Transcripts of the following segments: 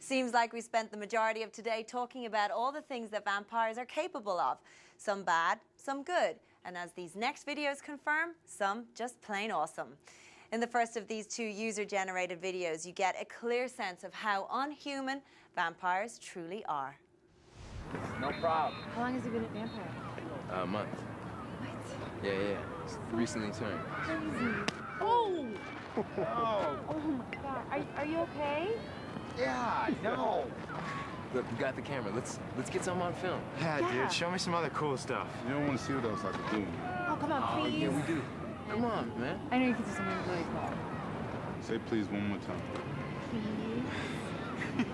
Seems like we spent the majority of today talking about all the things that vampires are capable of. Some bad, some good, and as these next videos confirm, some just plain awesome. In the first of these two user-generated videos, you get a clear sense of how unhuman vampires truly are. No problem. How long has he been a vampire? A month. What? Yeah. Recently turned. Crazy. Oh! Oh my God. Are you okay? Yeah, no. Look, we got the camera. Let's get some on film. Yeah, Yeah. dude, show me some other cool stuff. You don't want to see what else I could do. Oh, come on, please. Yeah, we do. Come on, man. I know you can do something really cool. Say please one more time. Please.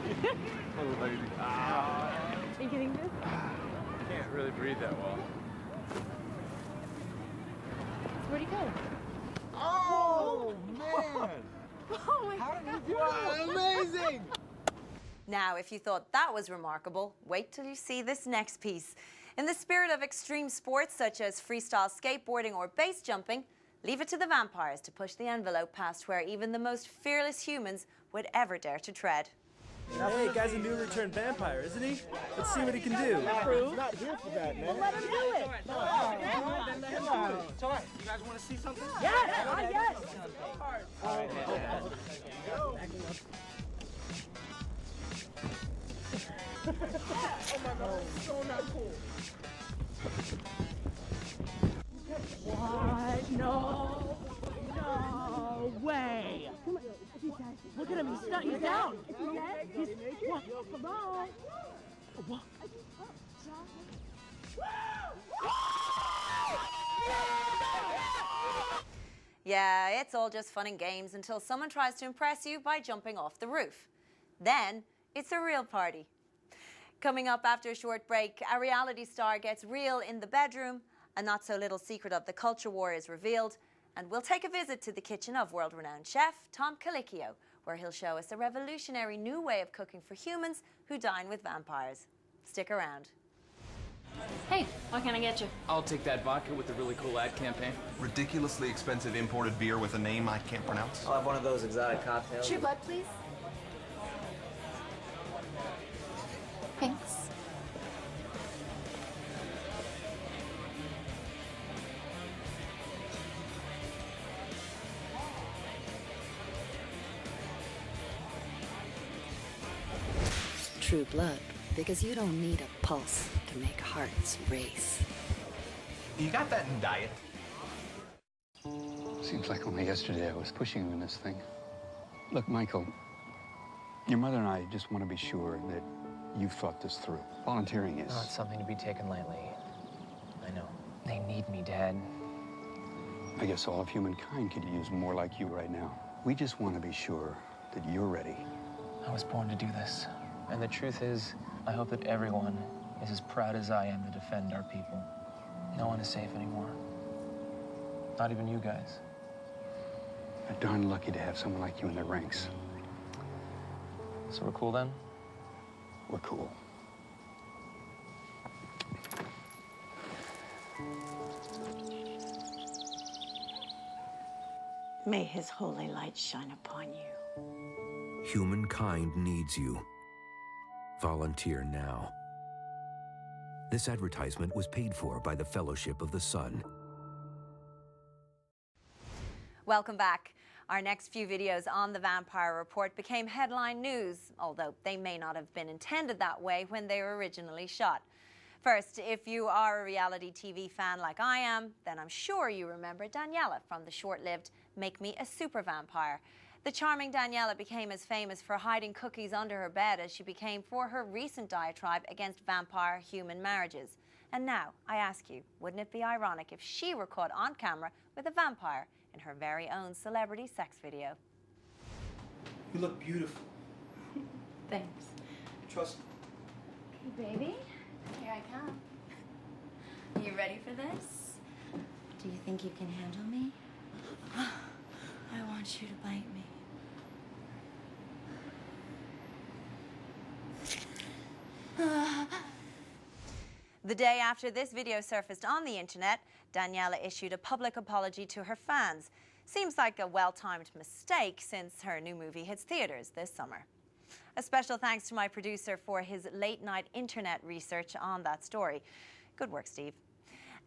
Oh, lady. Are you getting this? Can't really breathe that well. Where'd he go? Oh, man! Oh my How God. did you do that? Amazing! Now, if you thought that was remarkable, wait till you see this next piece. In the spirit of extreme sports such as freestyle skateboarding or base jumping, leave it to the vampires to push the envelope past where even the most fearless humans would ever dare to tread. Hey, guy's a new returned vampire, isn't he? Let's see what he can do. He's not here for that, man. Let him do it. It's all right. You guys want to see something? Yes, yes. Oh my God, so not cool. What? No. No way. Look at him. He's down. He's what? Come on. What? Yeah, it's all just fun and games until someone tries to impress you by jumping off the roof. Then, it's a real party. Coming up after a short break, a reality star gets real in the bedroom, a not-so-little secret of the culture war is revealed, and we'll take a visit to the kitchen of world-renowned chef Tom Colicchio, where he'll show us a revolutionary new way of cooking for humans who dine with vampires. Stick around. Hey, what can I get you? I'll take that vodka with the really cool ad campaign. Ridiculously expensive imported beer with a name I can't pronounce. I'll have one of those exotic cocktails. True blood, please. Thanks. True blood, because you don't need a pulse to make hearts race. You got that in diet? Seems like only yesterday I was pushing you in this thing. Look, Michael, your mother and I just want to be sure that you've thought this through. Volunteering is... Not something to be taken lightly. I know. They need me, Dad. I guess all of humankind could use more like you right now. We just want to be sure that you're ready. I was born to do this. And the truth is, I hope that everyone is as proud as I am to defend our people. No one is safe anymore. Not even you guys. They're darn lucky to have someone like you in their ranks. So we're cool then? We're cool. May his holy light shine upon you. Humankind needs you. Volunteer now. This advertisement was paid for by the Fellowship of the Sun. Welcome back. Our next few videos on the Vampire Report became headline news, although they may not have been intended that way when they were originally shot. First, if you are a reality TV fan like I am, then I'm sure you remember Daniela from the short-lived Make Me a Super Vampire. The charming Daniela became as famous for hiding cookies under her bed as she became for her recent diatribe against vampire-human marriages. And now, I ask you, wouldn't it be ironic if she were caught on camera with a vampire in her very own celebrity sex video? You look beautiful. Thanks. Trust me. Hey, baby. Here I come. You ready for this? Do you think you can handle me? I want you to bite me. The day after this video surfaced on the internet, Daniela issued a public apology to her fans. Seems like a well-timed mistake since her new movie hits theaters this summer. A special thanks to my producer for his late-night internet research on that story. Good work, Steve.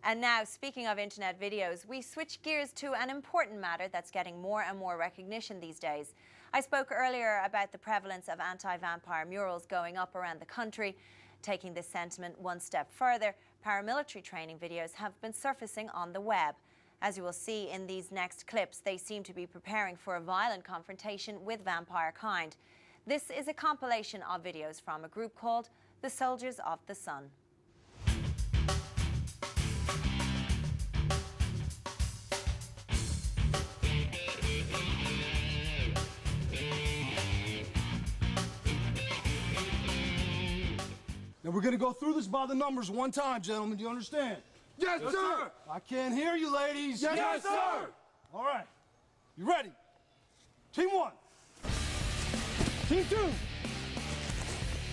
And now, speaking of internet videos, we switch gears to an important matter that's getting more and more recognition these days. I spoke earlier about the prevalence of anti-vampire murals going up around the country. Taking this sentiment one step further, paramilitary training videos have been surfacing on the web. As you will see in these next clips, they seem to be preparing for a violent confrontation with vampire kind. This is a compilation of videos from a group called the Soldiers of the Sun. Now we're gonna go through this by the numbers one time, gentlemen. Do you understand? Yes, sir. I can't hear you, ladies. Yes, sir. All right. You ready? Team 1. Team 2.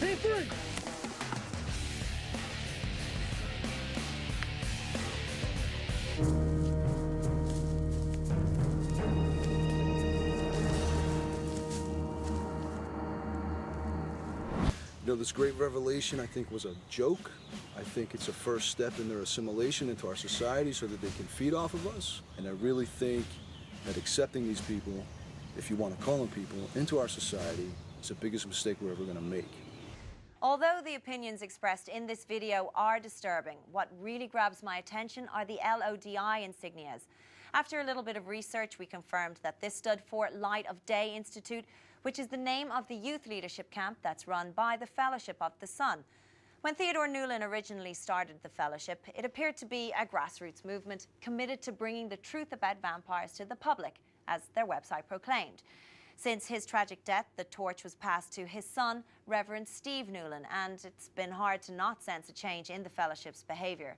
Team 3. You know, this great revelation, I think, was a joke. I think it's a first step in their assimilation into our society so that they can feed off of us. And I really think that accepting these people, if you want to call them people, into our society is the biggest mistake we're ever going to make. Although the opinions expressed in this video are disturbing, what really grabs my attention are the LODI insignias. After a little bit of research, we confirmed that this stood for Light of Day Institute, which is the name of the youth leadership camp that's run by the Fellowship of the Sun. When Theodore Newlin originally started the Fellowship, it appeared to be a grassroots movement committed to bringing the truth about vampires to the public, as their website proclaimed. Since his tragic death, the torch was passed to his son, Reverend Steve Newlin, and it's been hard to not sense a change in the Fellowship's behaviour.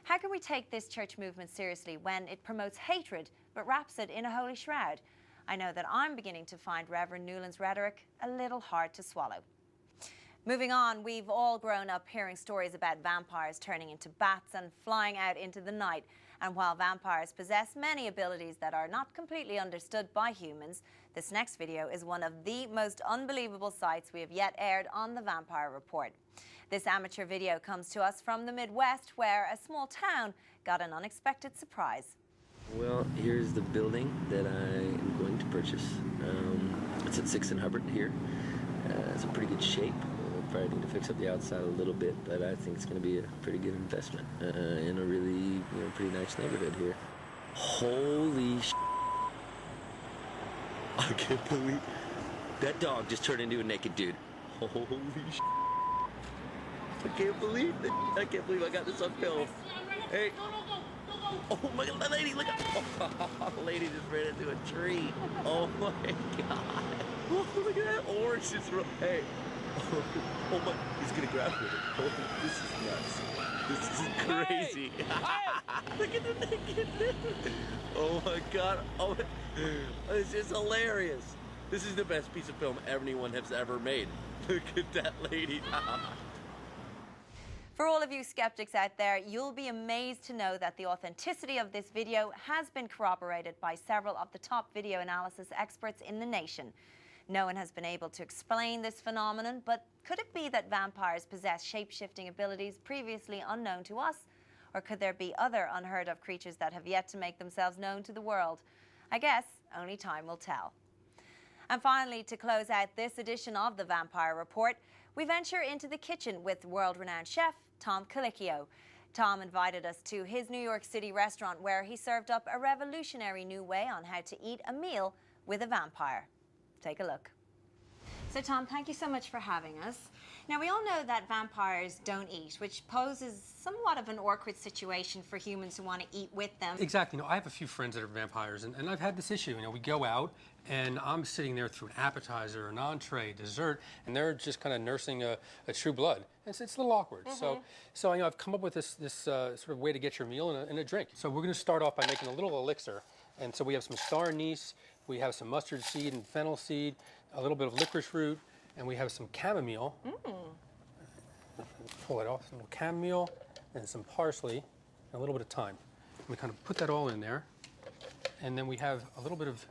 How can we take this church movement seriously when it promotes hatred but wraps it in a holy shroud? I know that I'm beginning to find Reverend Newlin's rhetoric a little hard to swallow. Moving on, we've all grown up hearing stories about vampires turning into bats and flying out into the night. And while vampires possess many abilities that are not completely understood by humans, this next video is one of the most unbelievable sights we have yet aired on the Vampire Report. This amateur video comes to us from the Midwest, where a small town got an unexpected surprise. Well, here's the building that I am going to purchase. It's at 6th and Hubbard here. It's in pretty good shape. We'll probably need to fix up the outside a little bit, but I think it's going to be a pretty good investment in a really, pretty nice neighborhood here. Holy sh**. I can't believe that dog just turned into a naked dude. Holy sh**. I can't believe it. I can't believe I got this on film. Hey. Oh my God, the lady, look at, the lady just ran into a tree. Oh my God. Oh, look at that orange just, hey. Oh my, he's gonna grab her. Oh, this is nuts. This is crazy. Hey. Look at the naked dude. Oh my God. Oh, this is hilarious. This is the best piece of film anyone has ever made. Look at that lady. For all of you skeptics out there, you'll be amazed to know that the authenticity of this video has been corroborated by several of the top video analysis experts in the nation. No one has been able to explain this phenomenon, but could it be that vampires possess shape-shifting abilities previously unknown to us? Or could there be other unheard of creatures that have yet to make themselves known to the world? I guess only time will tell. And finally, to close out this edition of the Vampire Report, we venture into the kitchen with world-renowned chef Tom Colicchio. Tom invited us to his New York City restaurant where he served up a revolutionary new way on how to eat a meal with a vampire. Take a look. So Tom, thank you so much for having us. Now, we all know that vampires don't eat, which poses somewhat of an awkward situation for humans who want to eat with them. Exactly. I have a few friends that are vampires, and I've had this issue. We go out, and I'm sitting there through an appetizer, an entree, dessert, and they're just kind of nursing a True Blood. It's a little awkward. Mm-hmm. So I've come up with this sort of way to get your meal and a drink. So we're going to start off by making a little elixir. And so we have some star anise, we have some mustard seed and fennel seed, a little bit of licorice root, and we have some chamomile. Pull it off, some little chamomile, and some parsley, and a little bit of thyme. We kind of put that all in there, and then we have a little bit of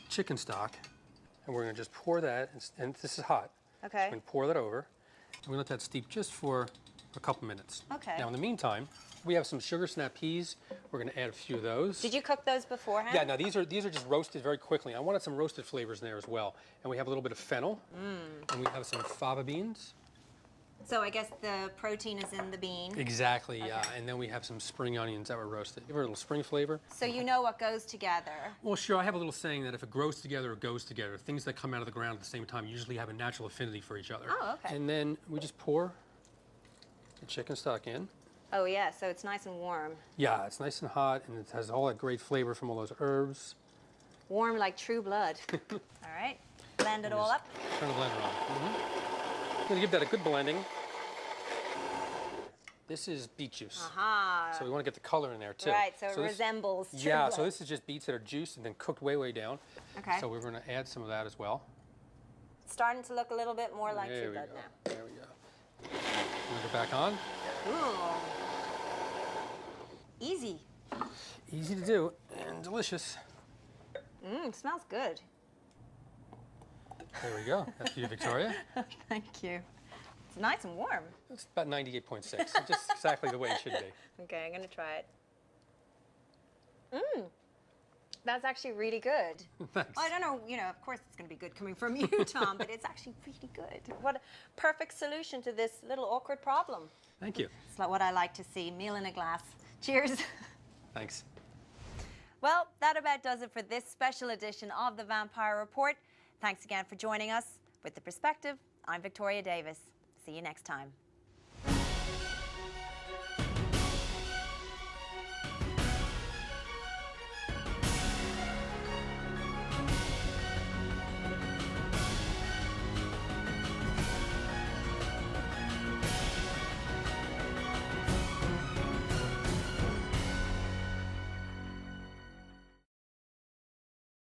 chicken stock, And we're going to just pour that, and this is hot. Okay. So we're going to pour that over. And we let that steep just for a couple minutes. Okay. Now, in the meantime, we have some sugar snap peas. We're going to add a few of those. Did you cook those beforehand? Yeah, now these are just roasted very quickly. I wanted some roasted flavors in there as well. And we have a little bit of fennel. And we have some fava beans. So I guess the protein is in the bean. Exactly, Okay. yeah. And then we have some spring onions that were roasted. Give her a little spring flavor. So you know what goes together. Well, sure. I have a little saying that if it grows together, it goes together. Things that come out of the ground at the same time usually have a natural affinity for each other. Oh, okay. And then we just pour the chicken stock in. Oh, yeah, so it's nice and warm. Yeah, it's nice and hot, and it has all that great flavor from all those herbs. Warm like true blood. All right, blend it all up. Turn the blender on. I'm going to give that a good blending. This is beet juice. Aha. So we want to get the color in there, too. Right, so it resembles true Yeah, blood. so this is just beets that are juiced and then cooked way, way down. Okay. So we're going to add some of that as well. It's starting to look a little bit more like There true we blood go. now. There we go. Move it back on. Ooh. Easy. Easy to do and delicious. Smells good. There we go. That's for you, Victoria. Thank you. It's nice and warm. It's about 98.6. Just exactly the way it should be. Okay, I'm gonna try it. That's actually really good. Thanks. I don't know, of course it's gonna be good coming from you, Tom, but it's actually really good. What a perfect solution to this little awkward problem. Thank you. It's like what I like to see, meal in a glass. Cheers. Thanks. Well, that about does it for this special edition of the Vampire Report. Thanks again for joining us. With The Perspective, I'm Victoria Davis. See you next time.